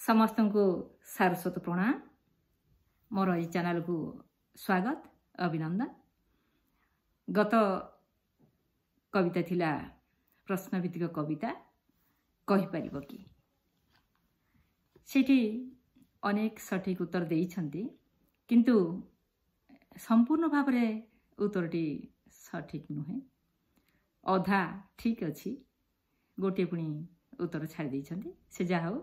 समस्त को सारस्वत प्रणाम। मोर ये चैनल को स्वागत अभिनंदन। गत कविता थिला प्रश्नभित्तिक कविता कहि परिबो कि सेठी अनेक सठिक उत्तर देइछन्ति, किंतु संपूर्ण भाव रे उत्तरटी सठिक नुहे। अधा ठीक अछि, गोटे पुणी उत्तर छाड़ी देइछन्ति। से जा हो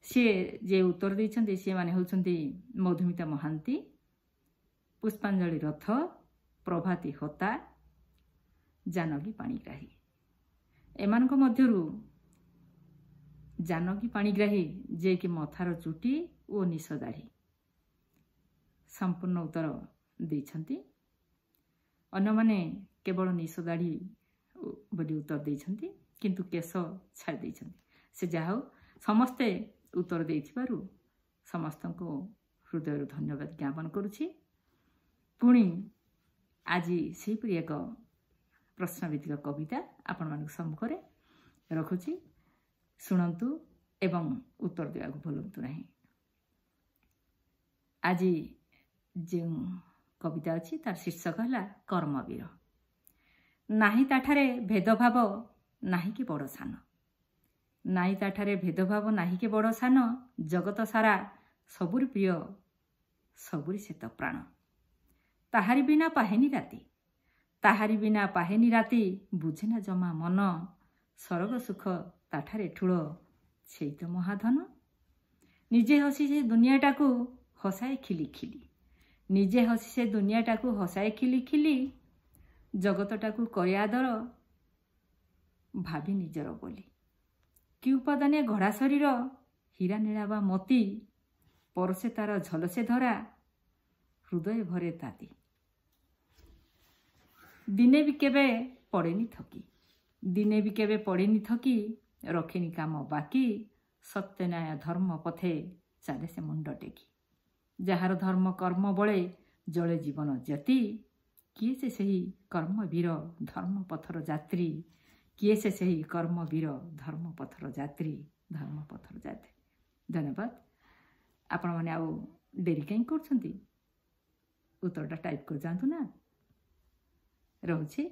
सी जे उत्तर देइछन्ति से माने होउछन्ति मधुमिता महांती, पुष्पांजलि रथ, प्रभाती होता, जानकी पाणिग्राही। एमानक मध्यरु जानकी पाणिग्राही जे कि मथार चुटी ओ निश दाढ़ी संपूर्ण उत्तर देइछन्ति। अन्य माने केवल निश दाढ़ी बोली उत्तर देइछन्ति, किंतु केश छाड़ देइछन्ति। से जाहो समस्ते उत्तर देइथिबारु समस्तको हृदय धन्यवाद ज्ञापन करुछि। पुणी आज सेहीपरि एक प्रश्नभित्तिक कविता आपण मानक सम्मुखरे रखुछि, शुणन्तु एवं उत्तर देवाक भूलन्तु नाही। आज जो कविता अछि तार शीर्षक हला कर्मवीर। नाही ताठारे भेदभाव नाही कि बड़ सान, नाही ताठारे भेदभाव नाही कि बड़ सान, जगत सारा सबुरी प्रिय सबुरी से तो प्राण। ताहारी बिना पाहेनी राति, ताहारी बिना पाहेनी राति, बुझेना जमा मन, स्वर्ग सुख ताठारे ठुलो सेई तो महाधन। निजे हसी से दुनियाटा को हसाए खिली खिली, निजे हसी से दुनियाटा को हसाए खिली खिली, जगतटा को करे आदर भाभी निजर बोली। कि उपादाने घड़ा शरीर, हीरा नीलावा मोती, परसे तार झलसे धरा, हृदय भरे ताती। दिने भी केबे पड़ेनी थकी, दिने भी केबे पड़ेनी थकी, रखेनी काम बाकी, सत्य न्याय धर्म पथे चाले से मुंड टेकी। जार धर्म कर्म बळे जले जीवन ज्योति, किए से सही कर्मवीर धर्म पथर यात्री, किए से सही कर्मवीर धर्म पथर यात्री, धर्म पथर यात्री। धन्यवाद। आपण माने आउ डेरी कहीं करछन्ती, उत्तरटा टाइप कर जांतु ना। रहउछि।